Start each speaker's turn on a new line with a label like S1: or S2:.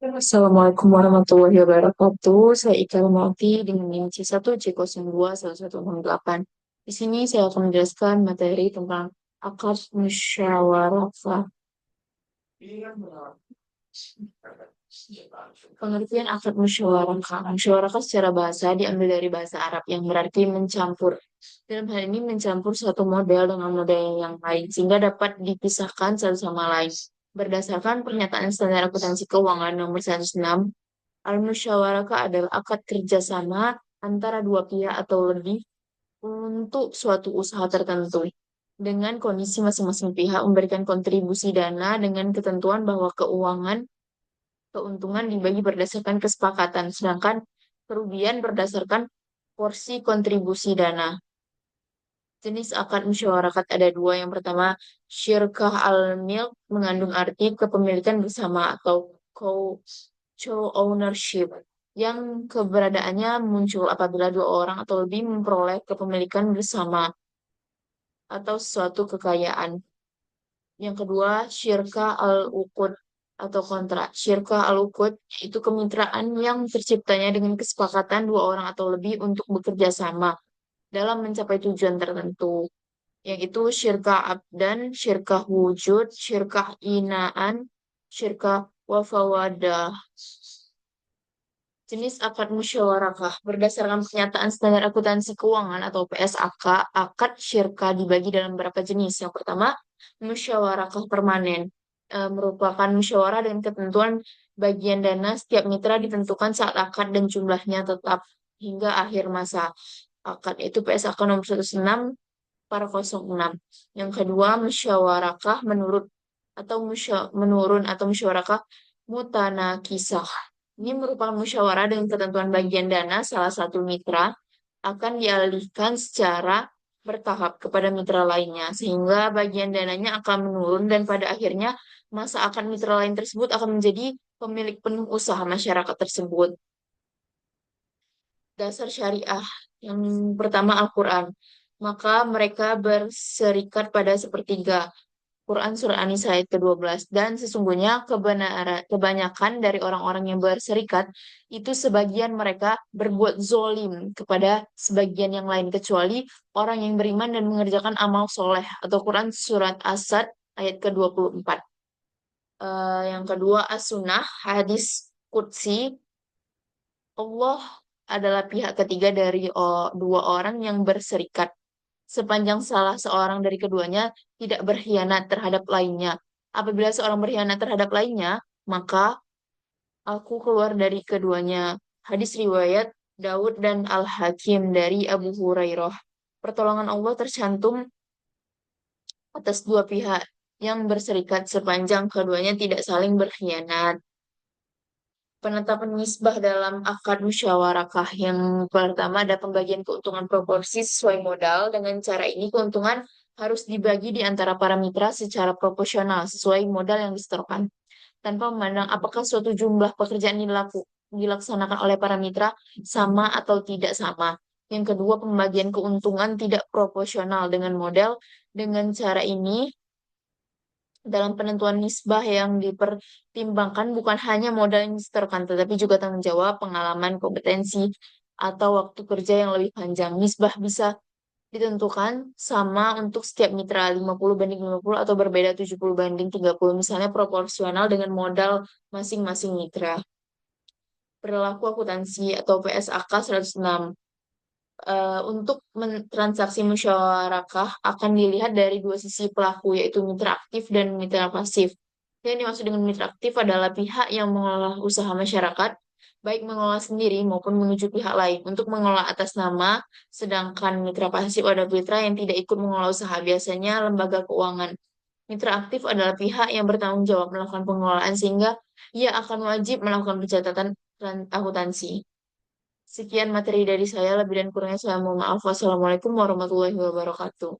S1: Assalamualaikum warahmatullahi wabarakatuh. Saya Ika Mauti dengan NIM C1C021168. Di sini saya akan menjelaskan materi tentang akad musyawarah. Pengertian akad musyawarah. Musyawarah secara bahasa diambil dari bahasa Arab yang berarti mencampur. Dalam hal ini mencampur suatu model dengan model yang lain sehingga dapat dipisahkan satu sama lain. Berdasarkan pernyataan standar akuntansi keuangan nomor 106, al-musyawarah adalah akad kerjasama antara dua pihak atau lebih untuk suatu usaha tertentu. Dengan kondisi masing-masing pihak memberikan kontribusi dana dengan ketentuan bahwa keuntungan dibagi berdasarkan kesepakatan, sedangkan kerugian berdasarkan porsi kontribusi dana. Jenis akad musyawarakat ada dua. Yang pertama, syirkah al-milk mengandung arti kepemilikan bersama atau co-ownership yang keberadaannya muncul apabila dua orang atau lebih memperoleh kepemilikan bersama atau suatu kekayaan. Yang kedua, syirka al-uqud atau kontrak. Syirka al-uqud yaitu kemitraan yang terciptanya dengan kesepakatan dua orang atau lebih untuk bekerja sama dalam mencapai tujuan tertentu. Yang itu syirka abdan, syirka wujud, syirka inaan, syirka wafawadah. Jenis akad musyawarakah berdasarkan pernyataan standar akuntansi keuangan atau PSAK, akad syirka dibagi dalam beberapa jenis. Yang pertama, musyawarakah permanen. Merupakan musyawarah dengan ketentuan bagian dana setiap mitra ditentukan saat akad dan jumlahnya tetap hingga akhir masa akad, itu PSAK nomor 106 para 06. Yang kedua, musyawarakah menurun atau musyawarakah mutanakisah. Ini merupakan musyawarah dengan ketentuan bagian dana salah satu mitra akan dialihkan secara bertahap kepada mitra lainnya, sehingga bagian dananya akan menurun dan pada akhirnya masa akan mitra lain tersebut akan menjadi pemilik penuh usaha masyarakat tersebut. Dasar syariah yang pertama Al-Quran. Maka mereka berserikat pada sepertiga. Quran Surah An-Nisa ayat ke-12. Dan sesungguhnya kebanyakan dari orang-orang yang berserikat itu sebagian mereka berbuat zolim kepada sebagian yang lain kecuali orang yang beriman dan mengerjakan amal soleh. Atau Quran Surat As-Sad ayat ke-24. Yang kedua As-Sunnah, hadis Qudsi. Allah adalah pihak ketiga dari dua orang yang berserikat. Sepanjang salah seorang dari keduanya tidak berkhianat terhadap lainnya. Apabila seorang berkhianat terhadap lainnya, maka aku keluar dari keduanya. Hadis riwayat Daud dan Al-Hakim dari Abu Hurairah. Pertolongan Allah tercantum atas dua pihak yang berserikat sepanjang keduanya tidak saling berkhianat. Penetapan nisbah dalam akad musyawarakah yang pertama ada pembagian keuntungan proporsi sesuai modal. Dengan cara ini keuntungan harus dibagi di antara para mitra secara proporsional sesuai modal yang disetorkan tanpa memandang apakah suatu jumlah pekerjaan dilaksanakan oleh para mitra sama atau tidak sama. Yang kedua, pembagian keuntungan tidak proporsional dengan modal. Dengan cara ini dalam penentuan nisbah yang dipertimbangkan bukan hanya modal yang disetorkan, tetapi juga tanggung jawab, pengalaman, kompetensi, atau waktu kerja yang lebih panjang. Nisbah bisa ditentukan sama untuk setiap mitra 50/50 atau berbeda 70/30, misalnya proporsional dengan modal masing-masing mitra. Perilaku akuntansi atau PSAK 106. Untuk transaksi musyawarakah akan dilihat dari dua sisi pelaku, yaitu mitra aktif dan mitra pasif. Yang dimaksud dengan mitra aktif adalah pihak yang mengelola usaha masyarakat, baik mengelola sendiri maupun menuju pihak lain untuk mengelola atas nama, sedangkan mitra pasif adalah mitra yang tidak ikut mengelola usaha, biasanya lembaga keuangan. Mitra aktif adalah pihak yang bertanggung jawab melakukan pengelolaan sehingga ia akan wajib melakukan pencatatan akuntansi. Sekian materi dari saya, lebih dan kurangnya saya mohon maaf. Wassalamualaikum warahmatullahi wabarakatuh.